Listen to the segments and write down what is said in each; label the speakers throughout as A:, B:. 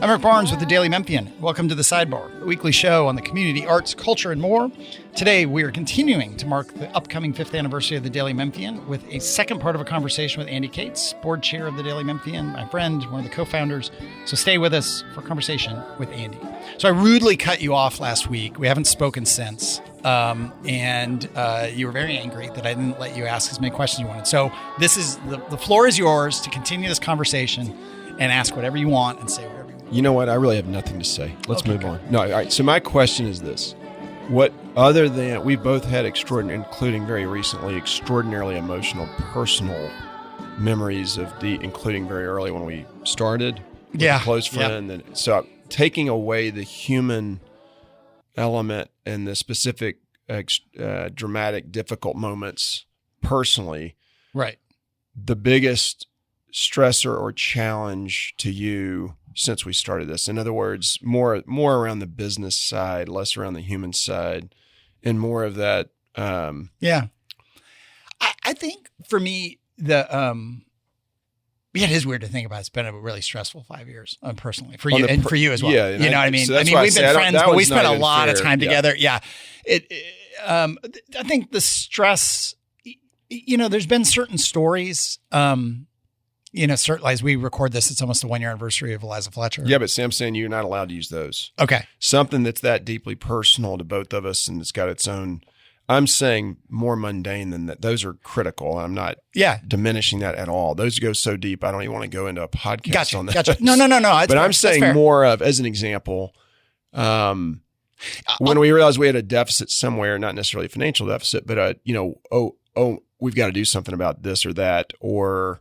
A: I'm Rick Barnes with the Daily Memphian. Welcome to The Sidebar, a weekly show on the community, arts, culture, and more. Today, we are continuing to mark the upcoming 5th anniversary of the Daily Memphian with a second part of a conversation with Andy Cates, board chair of the Daily Memphian, my friend, one of the co-founders. So stay with us for a conversation with Andy. So I rudely cut you off last week. We haven't spoken since. And you were very angry that I didn't let you ask as many questions you wanted. So this is the floor is yours to continue this conversation and ask whatever you want and say whatever you want.
B: You know what? I really have nothing to say. Let's move on. No, all right. So my question is this. What other than we've both had including very recently, extraordinarily emotional, personal memories of including very early when we started with a close friend. Yep. And so taking away the human element and the specific dramatic, difficult moments personally.
A: Right.
B: The biggest stressor or challenge to you since we started this? In other words, more around the business side, less around the human side, and more of that.
A: I think for me, it is weird to think about. It's been a really stressful 5 years, personally, for you and for you as well.
B: Yeah,
A: you know what I mean?
B: So
A: we've been friends, but we spent a lot of time together. Yeah. I think the stress, there's been certain stories, certainly as we record this, it's almost the 1 year anniversary of Eliza Fletcher.
B: Yeah, but Sam's saying you're not allowed to use those.
A: Okay.
B: Something that's that deeply personal to both of us and it's got its own, I'm saying more mundane than that. Those are critical. I'm not diminishing that at all. Those go so deep, I don't even want to go into a podcast on that.
A: Gotcha. No.
B: But I'm saying more of, as an example, when we realized we had a deficit somewhere, not necessarily a financial deficit, but we've got to do something about this or that, or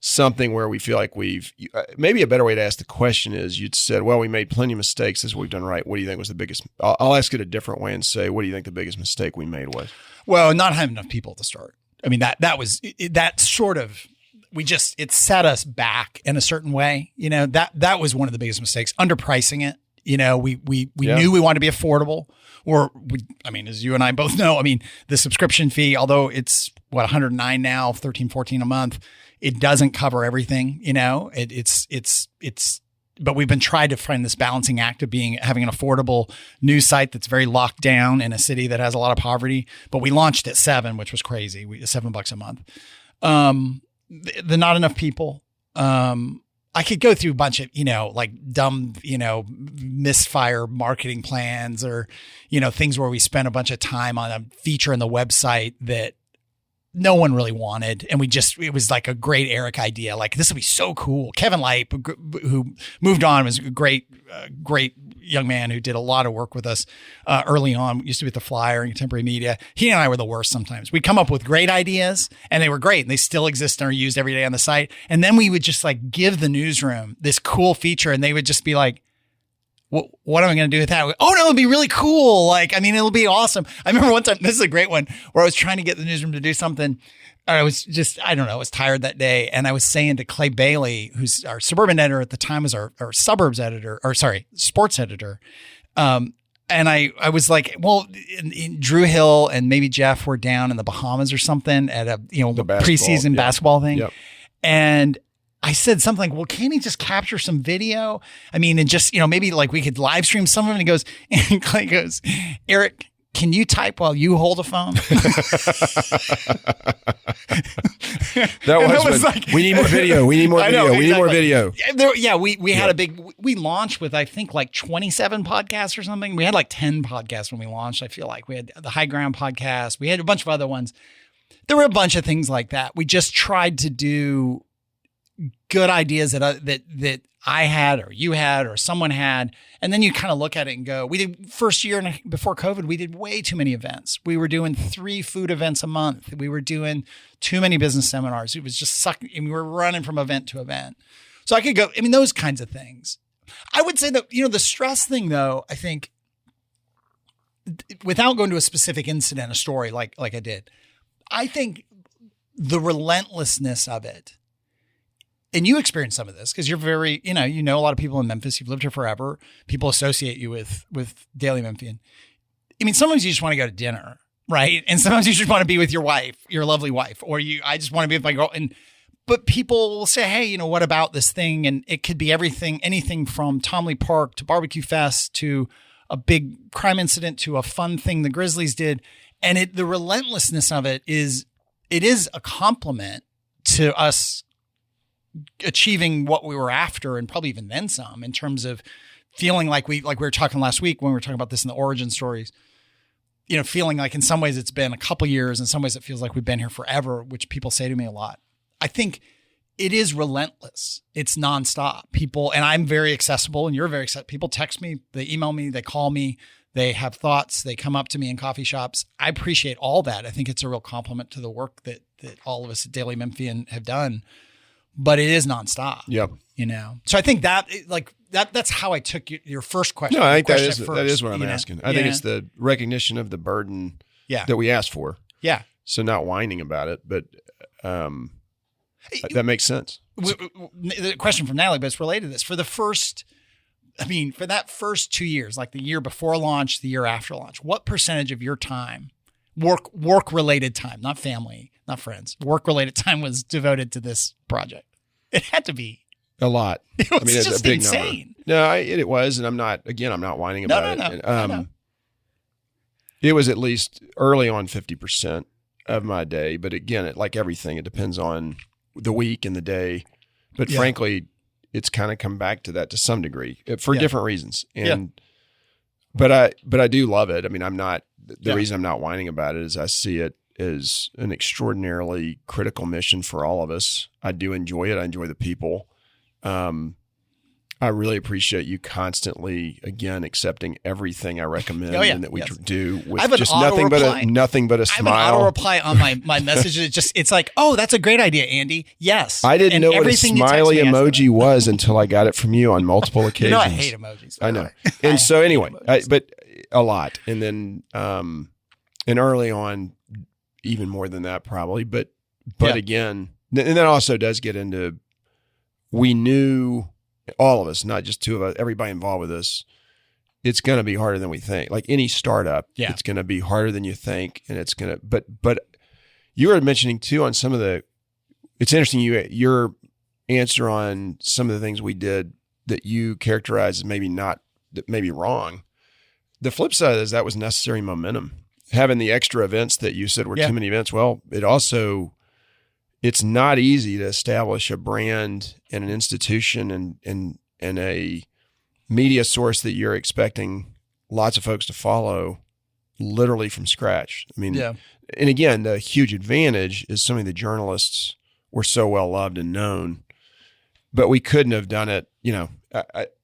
B: something where we feel like maybe a better way to ask the question is you'd said, well, we made plenty of mistakes. This is what we've done right. What do you think was the biggest? I'll ask it a different way and say, what do you think the biggest mistake we made was?
A: Well, not having enough people to start. I mean, that sort of, it set us back in a certain way. That was one of the biggest mistakes, underpricing it. We knew we wanted to be affordable, as you and I both know, the subscription fee, although it's $109 now, $13-14 a month, it doesn't cover everything, but we've been trying to find this balancing act of having an affordable news site that's very locked down in a city that has a lot of poverty. But we launched at $7, which was crazy. $7 a month. The not enough people. I could go through a bunch of, dumb, misfire marketing plans or, things where we spent a bunch of time on a feature in the website that no one really wanted. And it was like a great Eric idea. Like, this would be so cool. Kevin Lipe, who moved on, was a great young man who did a lot of work with us early on. Used to be at the Flyer and Contemporary Media. He and I were the worst sometimes. We'd come up with great ideas and they were great and they still exist and are used every day on the site. And then we would just give the newsroom this cool feature and they would just be like, what am I going to do with that? Oh no, it'll be really cool. It'll be awesome. I remember one time, this is a great one, where I was trying to get the newsroom to do something. I was I was tired that day. And I was saying to Clay Bailey, who's our suburban editor at the time, was our suburbs editor, sports editor. And I was like, well, Drew Hill and maybe Jeff were down in the Bahamas or something at a, preseason basketball thing. Yep. And I said something like, well, can't he just capture some video? And just, maybe we could live stream some of it. And Clay goes, Eric, can you type while you hold a phone?
B: That was like, we need more video. We need more video. Exactly. We need more video.
A: We had we launched with, I think 27 podcasts or something. We had 10 podcasts when we launched. I feel like we had the High Ground podcast. We had a bunch of other ones. There were a bunch of things like that. We just tried to do good ideas that I had or you had or someone had. And then you kind of look at it and go, we did first year before COVID, we did way too many events. We were doing 3 food events a month. We were doing too many business seminars. It was just sucking. And we were running from event to event. So I could go, those kinds of things. I would say that, the stress thing though, I think without going to a specific incident, a story like I did, I think the relentlessness of it. And you experienced some of this because you're very, you know a lot of people in Memphis. You've lived here forever. People associate you with Daily Memphian. Sometimes you just want to go to dinner, right? And sometimes you just want to be with your wife, your lovely wife, or I just want to be with my girl. but people will say, hey, what about this thing? And it could be anything from Tom Lee Park to Barbecue Fest to a big crime incident to a fun thing the Grizzlies did. And the relentlessness of it is a compliment to us achieving what we were after, and probably even then some, in terms of feeling like we were talking last week when we were talking about this in the origin stories, feeling like in some ways it's been a couple years, in some ways it feels like we've been here forever, which people say to me a lot. I think it is relentless. It's nonstop. People, and I'm very accessible and you're very accessible. People text me, they email me, they call me, they have thoughts, they come up to me in coffee shops. I appreciate all that. I think it's a real compliment to the work that all of us at Daily Memphian have done, but it is nonstop.
B: Yep.
A: So I think that's how I took your first question.
B: No, I think that is what I'm asking. I think it's the recognition of the burden that we asked for.
A: Yeah.
B: So not whining about it, but that makes sense.
A: The question from Natalie, but it's related to this. For that first 2 years, like the year before launch, the year after launch, what percentage of your time, work-related time, not family, not friends, work-related time was devoted to this project? It had to be.
B: A lot.
A: It was
B: it's
A: just
B: a big
A: insane.
B: number. No, it was, and I'm not whining about it.
A: No.
B: It was at least early on 50% of my day, but again, like everything, it depends on the week and the day. But frankly, it's kind of come back to that to some degree for different reasons. And but I do love it. I mean, I'm not the reason I'm not whining about it is I see it as an extraordinarily critical mission for all of us. I do enjoy it. I enjoy the people. I really appreciate you constantly, again, accepting everything I recommend and that we do with just nothing but a smile.
A: I have an auto reply on my messages. It's like, oh, that's a great idea, Andy. Yes.
B: I didn't know what a smiley emoji was until I got it from you on multiple occasions.
A: I hate emojis.
B: I know. And so anyway, but a lot. And then, and early on, even more than that probably, but again, and that also does get into, we knew, all of us, not just two of us, everybody involved with us, it's going to be harder than we think. Like any startup, it's going to be harder than you think. And it's going to, but you were mentioning too on some of it's interesting, your answer on some of the things we did that you characterize as maybe wrong. The flip side is that was necessary momentum. Having the extra events that you said were too many events. Well, it's not easy to establish a brand and an institution and a media source that you're expecting lots of folks to follow literally from scratch. I mean, and again, the huge advantage is so many of the journalists were so well loved and known, but we couldn't have done it.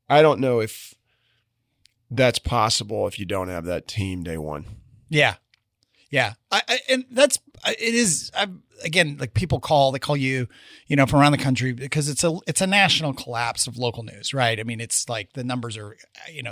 B: I don't know if that's possible if you don't have that team day one. Yeah.
A: Yeah. Again, like people they call you, from around the country because it's a national collapse of local news, right? I mean, it's like the numbers are,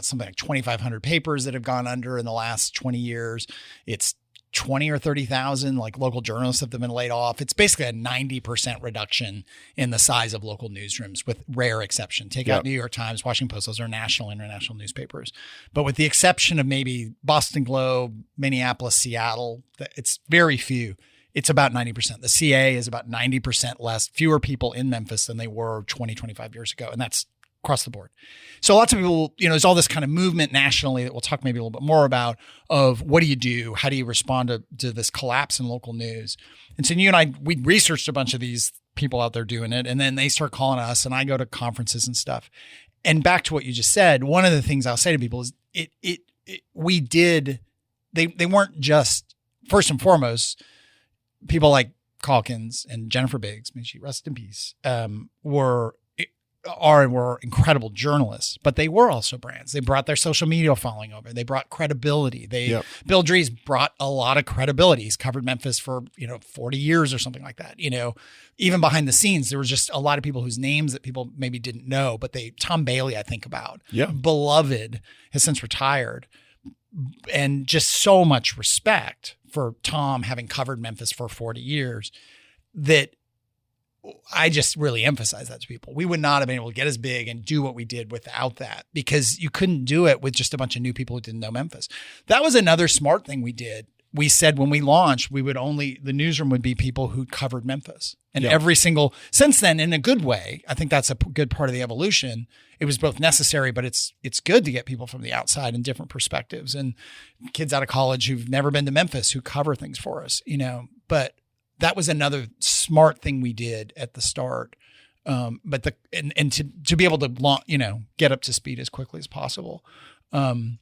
A: something like 2,500 papers that have gone under in the last 20 years. It's 20 or 30,000 like local journalists that have been laid off. It's basically a 90% reduction in the size of local newsrooms with rare exception. Take out New York Times, Washington Post, those are national, international newspapers. But with the exception of maybe Boston Globe, Minneapolis, Seattle, it's very few. It's about 90%. The CA is about 90% fewer people in Memphis than they were 20, 25 years ago. And that's across the board. So lots of people, there's all this kind of movement nationally that we'll talk maybe a little bit more about of what do you do? How do you respond to this collapse in local news? And so you and I, we researched a bunch of these people out there doing it, and then they start calling us and I go to conferences and stuff. And back to what you just said, one of the things I'll say to people is they weren't just, first and foremost, people like Calkins and Jennifer Biggs, may she rest in peace, were incredible journalists, but they were also brands. They brought their social media following over. They brought credibility. Bill Dries brought a lot of credibility. He's covered Memphis for, 40 years or something like that. Even behind the scenes, there was just a lot of people whose names that people maybe didn't know, but Tom Bailey, I think about, beloved, has since retired, and just so much respect for Tom having covered Memphis for 40 years that I just really emphasize that to people. We would not have been able to get as big and do what we did without that, because you couldn't do it with just a bunch of new people who didn't know Memphis. That was another smart thing we did. we said when we launched, the newsroom would be people who covered Memphis. And since then, in a good way, I think that's a good part of the evolution. It was both necessary, but it's good to get people from the outside and different perspectives and kids out of college who've never been to Memphis who cover things for us, but that was another smart thing we did at the start. But to be able to, get up to speed as quickly as possible. In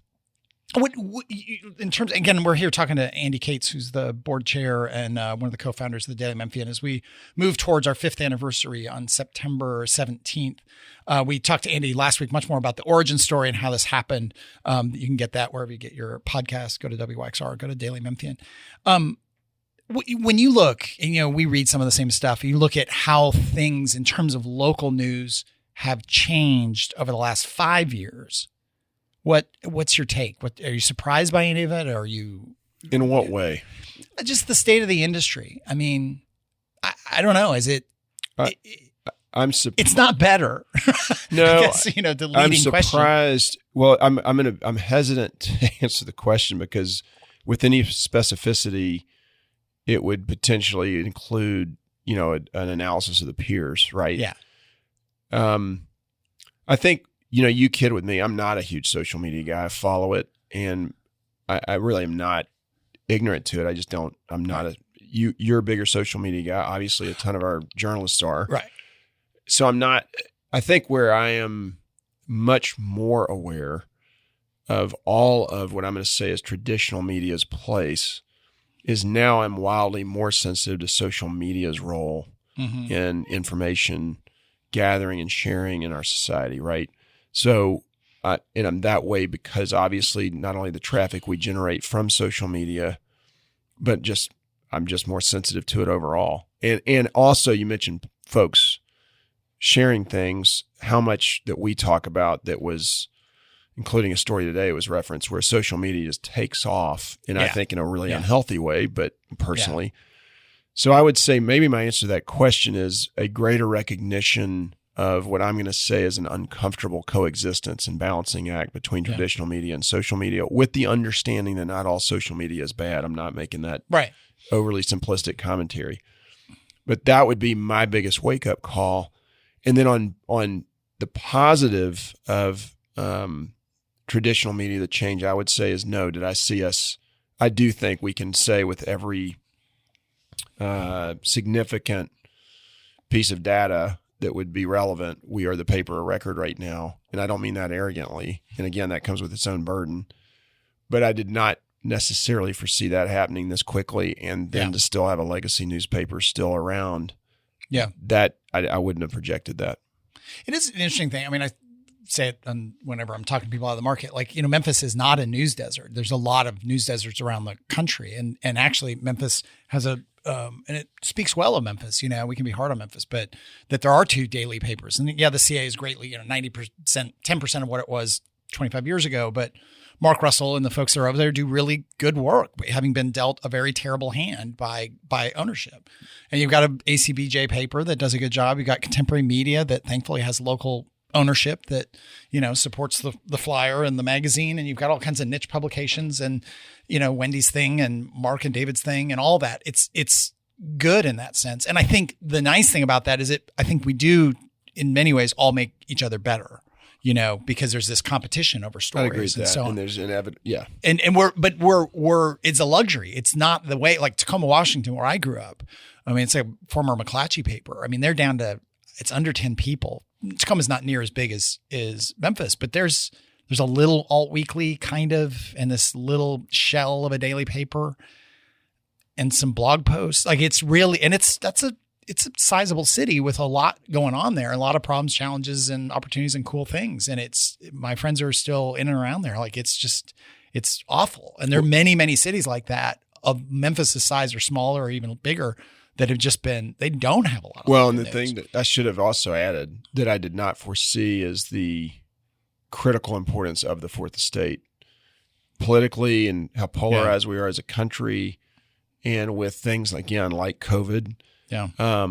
A: terms, again, we're here talking to Andy Cates, who's the board chair and one of the co-founders of the Daily Memphian, as we move towards our 5th anniversary on September 17th. We talked to Andy last week much more about the origin story and how this happened. You can get that wherever you get your podcast. Go to WYXR, go to Daily Memphian. When you look, and we read some of the same stuff, you look at how things in terms of local news have changed over the last 5 years. What's your take? Are you surprised by any of it? Or are you?
B: In what way?
A: Just the state of the industry. I mean, I don't know. Is it? It's not better.
B: No,
A: I guess, the leading
B: I'm surprised.
A: Question.
B: Well, I'm hesitant to answer the question because with any specificity, it would potentially include, an analysis of the peers, right?
A: Yeah.
B: I think. You kid with me. I'm not a huge social media guy. I follow it, and I really am not ignorant to it. I just don't. I'm not you're a bigger social media guy. Obviously, a ton of our journalists are.
A: Right.
B: So I'm not. I think where I am much more aware of all of what I'm going to say is traditional media's place is now I'm wildly more sensitive to social media's role in information gathering and sharing in our society, right? So, and I'm that way because obviously not only the traffic we generate from social media, but I'm just more sensitive to it overall. And also you mentioned folks sharing things, how much that we talk about that was, including a story today was referenced where social media just takes off, and I think in a really unhealthy way, but personally. Yeah. So I would say maybe my answer to that question is a greater recognition of what I'm going to say is an uncomfortable coexistence and balancing act between traditional media and social media, with the understanding that not all social media is bad. I'm not making that overly simplistic commentary, but that would be my biggest wake up call. And then on the positive of traditional media, the change I would say is no. Did I see us? I do think we can say with every significant piece of data that would be relevant, we are the paper of record right now. And I don't mean that arrogantly. And again, that comes with its own burden. But I did not necessarily foresee that happening this quickly, and then to still have a legacy newspaper still around. Yeah. That I wouldn't have projected that.
A: It is an interesting thing. I mean, I say it whenever I'm talking to people out of the market, like, Memphis is not a news desert. There's a lot of news deserts around the country. And actually Memphis has and it speaks well of Memphis, we can be hard on Memphis, but that there are 2 daily papers. And the CA is greatly, 90%, 10% of what it was 25 years ago. But Mark Russell and the folks that are over there do really good work, having been dealt a very terrible hand by ownership. And you've got an ACBJ paper that does a good job. You've got Contemporary Media that thankfully has local ownership that, supports the flyer and the magazine. And you've got all kinds of niche publications and, Wendy's thing and Mark and David's thing and all that. It's good in that sense. And I think the nice thing about that is I think we do in many ways all make each other better, because there's this competition over stories.
B: I agree with that. So and there's
A: And we're it's a luxury. It's not the way, like Tacoma, Washington, where I grew up. I mean, it's a former McClatchy paper. I mean, they're down to, it's under 10 people. Tacoma's not near as big as Memphis, but there's a little alt weekly kind of, and this little shell of a daily paper and some blog posts. Like, it's really, and it's a sizable city with a lot going on there, a lot of problems, challenges, and opportunities and cool things. And my friends are still in and around there. Like, it's awful. And there are many, many cities like that of Memphis' size or smaller or even bigger that have just been, they don't have a lot of
B: Well, and the thing that I should have also added that I did not foresee is the critical importance of the Fourth Estate politically and how polarized we are as a country, and with things again like COVID. Yeah. All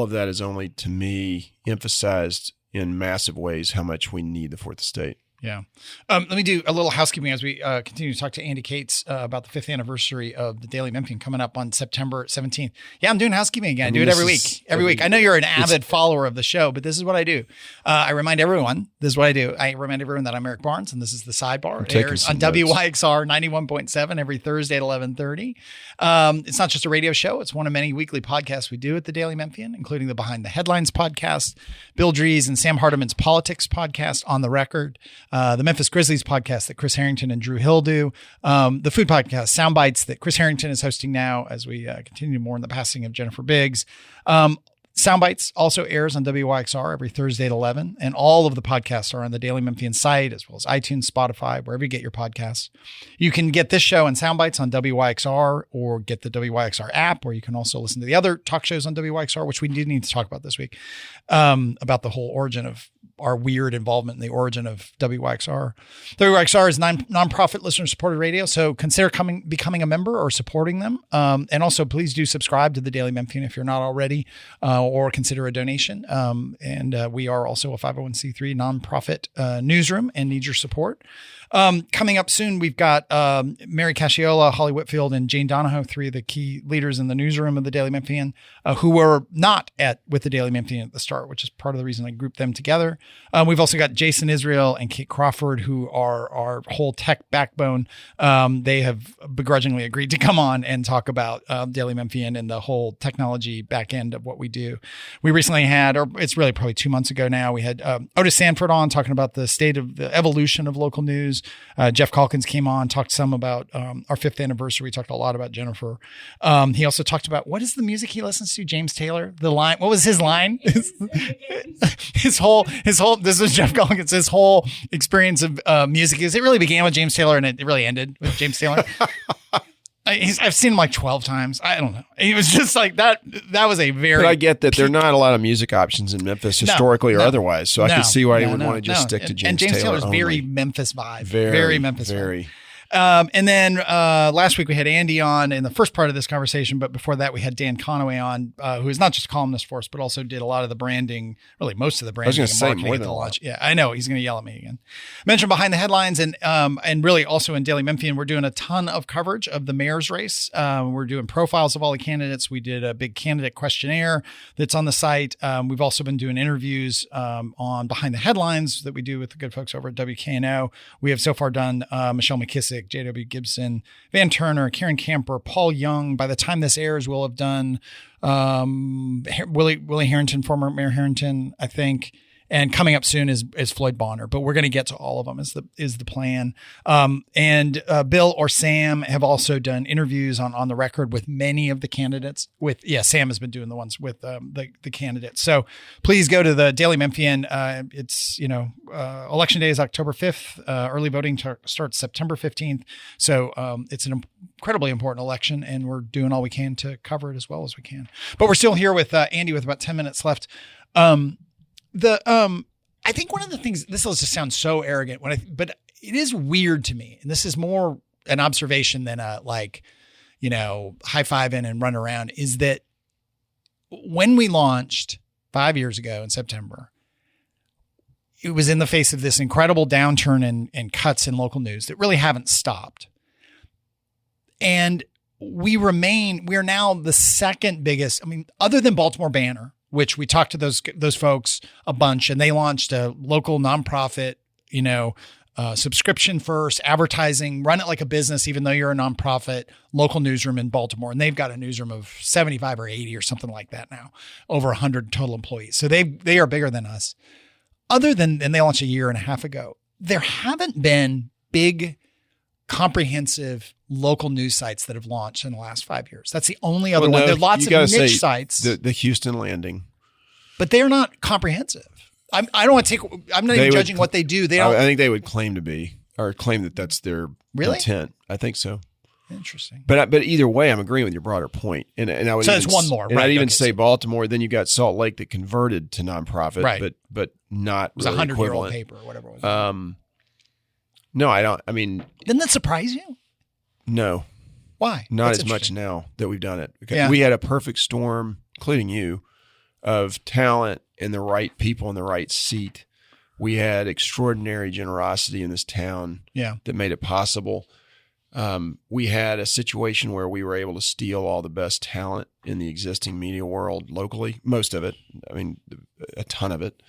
B: of that is only, to me, emphasized in massive ways how much we need the Fourth Estate.
A: Yeah. Let me do a little housekeeping as we continue to talk to Andy Cates about the 5th anniversary of the Daily Memphian coming up on September 17th. Yeah, I'm doing housekeeping again. I do it every week. Every week. I know you're an avid follower of the show, but this is what I do. I remind everyone, this is what I do. I remind everyone that I'm Eric Barnes, and this is The Sidebar. It airs on WYXR 91.7 every Thursday at 11:30. It's not just a radio show. It's one of many weekly podcasts we do at the Daily Memphian, including the Behind the Headlines podcast, Bill Dries and Sam Hardiman's Politics podcast, On the Record, the Memphis Grizzlies podcast that Chris Harrington and Drew Hill do, the food podcast, Sound Bites, that Chris Harrington is hosting now as we continue more in the passing of Jennifer Biggs. Sound Bites also airs on WYXR every Thursday at 11, and all of the podcasts are on the Daily Memphian site, as well as iTunes, Spotify, wherever you get your podcasts. You can get this show and Sound Bites on WYXR, or get the WYXR app, or you can also listen to the other talk shows on WYXR, which we did need to talk about this week, about the whole origin of our weird involvement in the origin of WYXR. WYXR is nonprofit listener-supported radio, so consider becoming a member or supporting them. And also, please do subscribe to the Daily Memphian if you're not already, or consider a donation. And we are also a 501c3 nonprofit newsroom and need your support. Coming up soon, we've got Mary Casciola, Holly Whitfield, and Jane Donahoe, 3 of the key leaders in the newsroom of the Daily Memphian, who were not with the Daily Memphian at the start, which is part of the reason I grouped them together. We've also got Jason Israel and Kate Crawford, who are our whole tech backbone. They have begrudgingly agreed to come on and talk about Daily Memphian and the whole technology back end of what we do. We recently had, or it's really probably 2 months ago now, we had Otis Sanford on talking about the state of the evolution of local news. Jeff Calkins came on, talked some about our 5th anniversary. We talked a lot about Jennifer. He also talked about, what is the music he listens to? James Taylor, the line. What was his line? his whole, this was Jeff Calkins, his whole experience of music is, it really began with James Taylor and it really ended with James Taylor. I've seen him like 12 times. I don't know. He was just like that. That was a very.
B: But I get that there are not a lot of music options in Memphis historically or otherwise. So I can see why he would want to just stick to James Taylor.
A: And James Taylor's
B: only.
A: Very Memphis vibe.
B: Very
A: Memphis
B: very.
A: vibe. And then last week we had Andy on in the first part of this conversation, but before that we had Dan Conaway on, who is not just a columnist for us, but also did a lot of the branding, really most of the branding.
B: I was going to say more than
A: the launch. Yeah, I know he's going to yell at me again. Mentioned Behind the Headlines and really also in Daily Memphian, we're doing a ton of coverage of the mayor's race. We're doing profiles of all the candidates. We did a big candidate questionnaire that's on the site. We've also been doing interviews on Behind the Headlines that we do with the good folks over at WKNO. We have so far done Michelle McKissick, J.W. Gibson, Van Turner, Karen Camper, Paul Young. By the time this airs, we'll have done Willie Harrington, former Mayor Harrington, I think. And coming up soon is Floyd Bonner, but we're going to get to all of them is the plan. And Bill or Sam have also done interviews on the record with many of the candidates. Sam has been doing the ones with the candidates. So please go to the Daily Memphian. It's election day is October 5th. Early voting starts September 15th. So it's an incredibly important election, and we're doing all we can to cover it as well as we can. But we're still here with Andy with about 10 minutes left. I think one of the things, this will just sound so arrogant but it is weird to me. And this is more an observation than high-fiving and run around, is that when we launched 5 years ago in September, it was in the face of this incredible downturn and cuts in local news that really haven't stopped. And we are now the second biggest, other than Baltimore Banner, which we talked to those folks a bunch, and they launched a local nonprofit, subscription first, advertising, run it like a business, even though you're a nonprofit, local newsroom in Baltimore. And they've got a newsroom of 75 or 80 or something like that now, over 100 total employees. So they are bigger than us. And they launched a year and a half ago. There haven't been big, comprehensive local news sites that have launched in the last 5 years. That's the only other one. There are lots of niche sites.
B: The Houston Landing.
A: But they're not comprehensive. I'm not even judging what they do.
B: I think they would claim to be, or claim that that's their intent. I think so.
A: Interesting.
B: But either way, I'm agreeing with your broader point. And I would
A: there's one more.
B: And I'd even say Baltimore. Then you got Salt Lake that converted to nonprofit,
A: right.
B: but not
A: it was
B: really
A: 100-year-old paper or whatever it was.
B: No, I don't.
A: Didn't that surprise you?
B: No.
A: Why?
B: Not as much now that we've done it.
A: Yeah.
B: We had a perfect storm, including you, of talent and the right people in the right seat We had extraordinary generosity in this town that made it possible. We had a situation where we were able to steal all the best talent in the existing media world locally, most of it. I mean, a ton of it.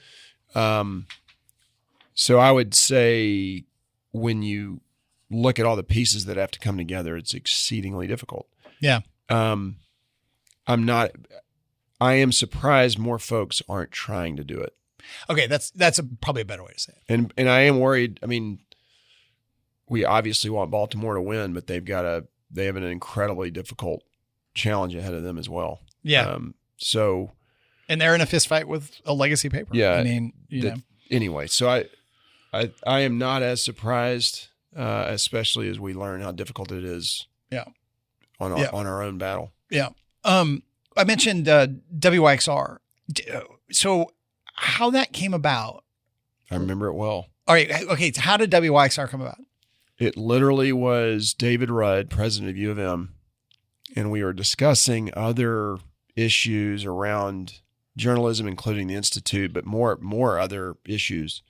B: So I would say when you look at all the pieces that have to come together, it's exceedingly difficult.
A: Yeah.
B: I am surprised more folks aren't trying to do it.
A: Okay. That's probably a better way to say
B: it. And I am worried. I mean, we obviously want Baltimore to win, but they have an incredibly difficult challenge ahead of them as well.
A: Yeah. And they're in a fist fight with a legacy paper.
B: Yeah.
A: I mean,
B: anyway, so I am not as surprised, especially as we learn how difficult it is.
A: Yeah.
B: On our own battle.
A: Yeah. I mentioned WYXR. So how that came about?
B: I remember it well.
A: All right. Okay. So how did WYXR come about?
B: It literally was David Rudd, president of U of M, and we were discussing other issues around journalism, including the Institute, but more other issues.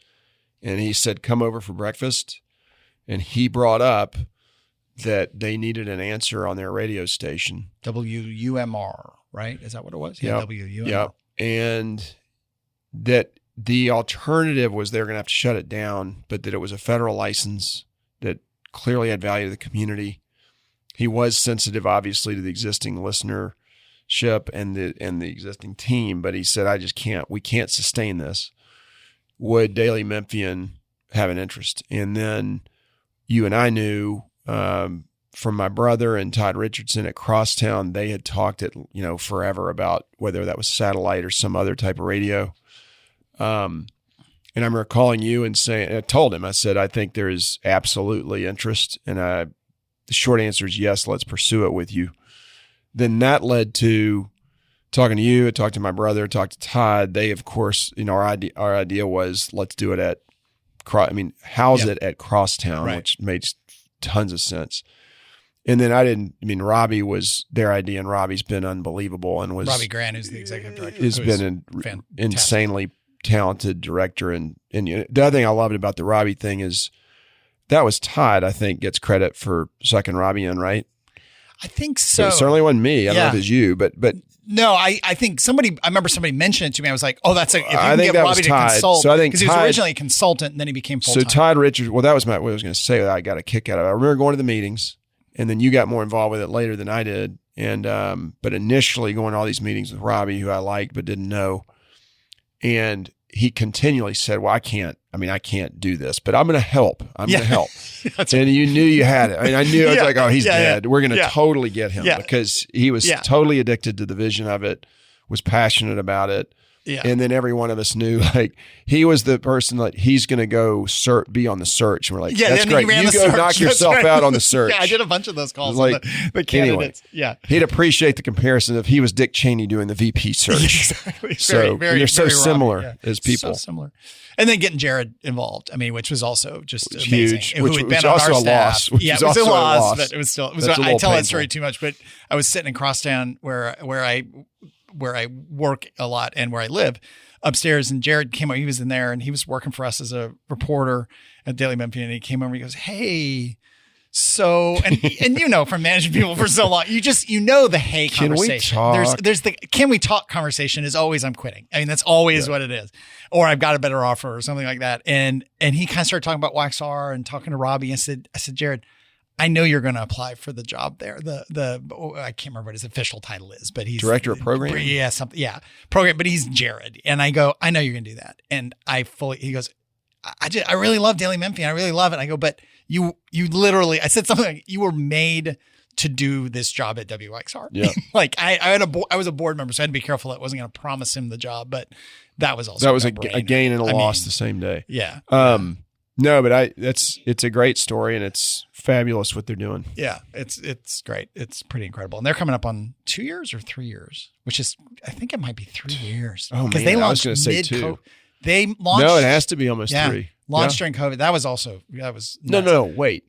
B: And he said, come over for breakfast. And he brought up that they needed an answer on their radio station.
A: WUMR, right? Is that what it was? Yeah, WUMR.
B: Yeah. And that the alternative was they were going to have to shut it down, but that it was a federal license that clearly had value to the community. He was sensitive, obviously, to the existing listenership and the existing team, but he said, we can't sustain this. Would Daily Memphian have an interest? And then you and I knew from my brother and Todd Richardson at Crosstown, they had talked forever about whether that was satellite or some other type of radio. And I remember calling you and I told him, I said, I think there is absolutely interest. And the short answer is yes, let's pursue it with you. Then that led to talking to you, I talked to my brother, talked to Todd. They, of course, our idea was let's do it at, house it at Crosstown, right, which made tons of sense. And then Robbie was their idea, and Robbie's been unbelievable and was
A: Robbie Grant, who's the executive director.
B: Has been an insanely talented director. And the other thing I loved about the Robbie thing is that was Todd, I think, gets credit for sucking Robbie in, right?
A: I think so.
B: It certainly wasn't me. I don't know if it's you, but
A: no, I think I remember somebody mentioned it to me. I was like, oh, that's if you can get Robbie to consult.
B: So I think
A: because he was originally a consultant and then he became full-time.
B: So Todd Richards, that was what I was going to say that I got a kick out of it. I remember going to the meetings, and then you got more involved with it later than I did. And but initially going to all these meetings with Robbie, who I liked but didn't know. And he continually said, well, I can't do this, but I'm going to help. I'm going to help. And you knew you had it. I knew, I was like, oh, he's dead. We're going to totally get him because he was totally addicted to the vision of it, was passionate about it. Yeah. And then every one of us knew, like, he was the person that he's going to go be on the search. And we're like, that's great. You go knock yourself out on the search.
A: Yeah, I did a bunch of those calls. Like the candidates.
B: Anyway, he'd appreciate the comparison if he was Dick Cheney doing the VP search.
A: Exactly.
B: So they're so similar as people.
A: So similar. And then getting Jared involved, which was also just amazing.
B: Huge. Who had been on our staff.
A: Yeah, it was a loss, but it was still. I tell that story too much, but I was sitting in Crosstown where I work a lot and where I live upstairs, and Jared came over. He was in there and he was working for us as a reporter at Daily Memphian. And he came over and he goes, hey, so, and from managing people for so long, the hey conversation.
B: Can we talk?
A: There's the can we talk conversation is always I'm quitting. I mean, that's always what it is. Or I've got a better offer or something like that. And he kind of started talking about WYXR and talking to Robbie and I said, Jared, I know you're going to apply for the job there. I can't remember what his official title is, but he's
B: director of program.
A: Yeah, something. Yeah, program. But he's Jared, and I go, I know you're going to do that. And he goes, I really love Daily Memphian. I really love it. I go, but you literally, I said something like, you were made to do this job at WYXR.
B: Yeah.
A: Like I was a board member, so I had to be careful. I wasn't going to promise him the job, but that was also
B: a gain and a loss the same day.
A: Yeah.
B: No, but it's a great story, and it's fabulous what they're doing.
A: Yeah, it's great. It's pretty incredible. And they're coming up on 2 years or 3 years, which is, I think it might be 3 years.
B: Oh,
A: because
B: man,
A: they launched
B: I was going to say 2.
A: They launched.
B: No, it has to be almost 3.
A: Launched during COVID. That was nuts.
B: No, wait.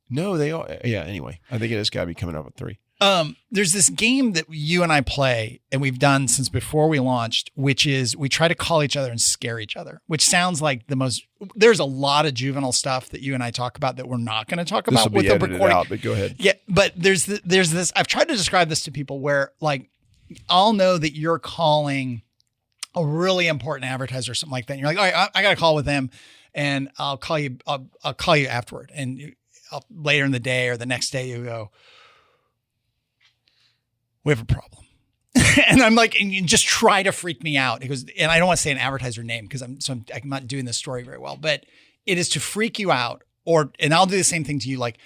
B: No, they all. Yeah. Anyway, I think it has got to be coming up at 3.
A: There's this game that you and I play, and we've done since before we launched, which is we try to call each other and scare each other, which sounds like there's a lot of juvenile stuff that you and I talk about that we're not going to talk about with the recording.
B: Out, but go ahead.
A: Yeah, but there's this, I've tried to describe this to people where like, I'll know that you're calling a really important advertiser or something like that. And you're like, all right, I got a call with them and I'll call you afterward. And later in the day or the next day you go, we have a problem. And I'm like, and you just try to freak me out. He goes, and I don't want to say an advertiser name because I'm not doing this story very well, but it is to freak you out and I'll do the same thing to you. Like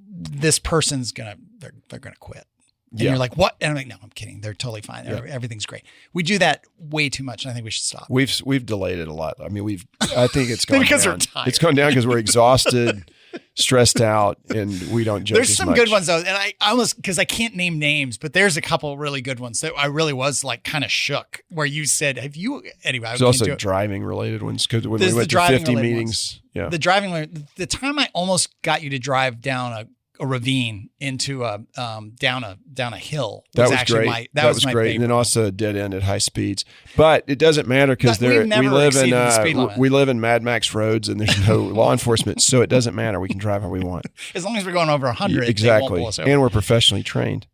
A: this person's they're going to quit. And you're like, what? And I'm like, no, I'm kidding. They're totally fine. Yeah. Everything's great. We do that way too much. And I think we should stop.
B: We've delayed it a lot. I mean, I think it's gone
A: because
B: down.
A: We're tired.
B: It's gone down because we're exhausted, stressed out, and we don't joke
A: There's some
B: much.
A: good ones though. And I almost, because I can't name names, but there's a couple really good ones that I really was like kind of shook where you said, have you, anyway.
B: There's also driving related ones. Because when we went to 50 meetings.
A: Yeah. The time I almost got you to drive down a ravine into down a hill.
B: That was great. That was great. Favorite. And then also a dead end at high speeds. But it doesn't matter because we live in Mad Max roads and there's no law enforcement, so it doesn't matter. We can drive how we want
A: as long as we're going over 100.
B: Exactly, and we're professionally trained.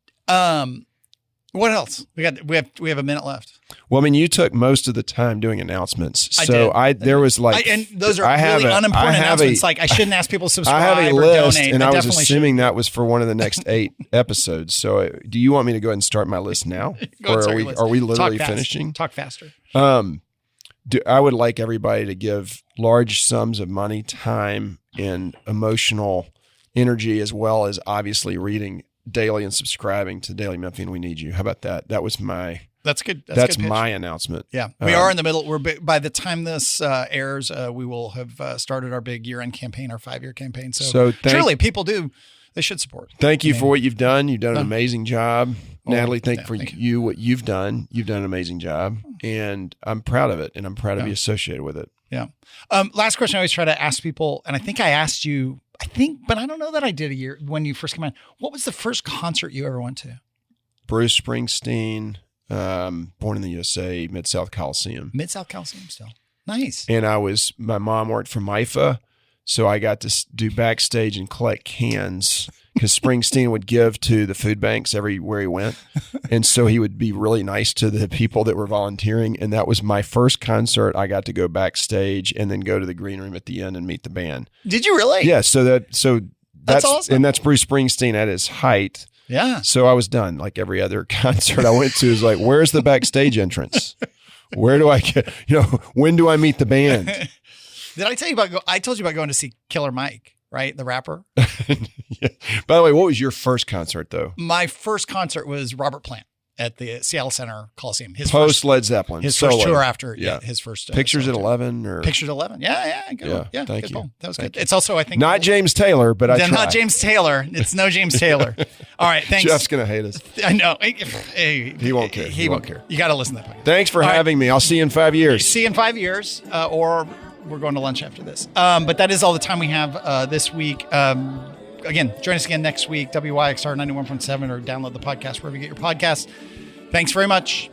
A: What else? We have a minute left.
B: Well, I mean, you took most of the time doing announcements. There was like,
A: and those are really unimportant announcements. Like I shouldn't ask people to subscribe.
B: I have a
A: or
B: list,
A: donate,
B: and I was assuming that was for one of the next 8 episodes. So, do you want me to go ahead and start my list now, or are we literally finishing?
A: Talk faster.
B: I would like everybody to give large sums of money, time, and emotional energy, as well as obviously reading daily and subscribing to Daily Memphian. We need you. How about that? That was
A: That's good.
B: That's my announcement.
A: Yeah, we are in the middle. By the time this airs, we will have started our big year-end campaign, our 5-year campaign. So truly, people they should support.
B: Thank you for what you've done. You've done an amazing job. Natalie, thank you what you've done. You've done an amazing job, and I'm proud of it, and I'm proud to be associated with it.
A: Yeah. Last question I always try to ask people, and I think I asked you, but I don't know that I did a year when you first came on. What was the first concert you ever went to?
B: Bruce Springsteen, Born in the USA, Mid-South Coliseum.
A: Mid-South Coliseum still. Nice.
B: And my mom worked for MIFA, so I got to do backstage and collect cans because Springsteen would give to the food banks everywhere he went. And so he would be really nice to the people that were volunteering. And that was my first concert. I got to go backstage and then go to the green room at the end and meet the band.
A: Did you really?
B: Yeah. So that's awesome. And that's Bruce Springsteen at his height.
A: Yeah.
B: So I was done. Like every other concert I went to is like, where's the backstage entrance? Where do I get, when do I meet the band?
A: Did I tell you I told you about going to see Killer Mike, right? The rapper.
B: Yeah. By the way, what was your first concert though?
A: My first concert was Robert Plant at the Seattle Center Coliseum.
B: Post Led Zeppelin.
A: His first tour after his first.
B: Pictures at 11 or
A: Pictures at 11. Yeah. Good. Yeah.
B: Thank you.
A: Poem. That was good. It's also, I think,
B: not James Taylor, but I tried.
A: Not James Taylor. It's no James Taylor. All right. Thanks.
B: Jeff's going to hate us.
A: I know. He
B: won't care.
A: He won't care. You got to listen to that podcast.
B: Thanks for having me. I'll see you in 5 years.
A: See you in 5 years, or we're going to lunch after this. But that is all the time we have this week. Again, join us again next week, WYXR 91.7, or download the podcast wherever you get your podcasts. Thanks very much.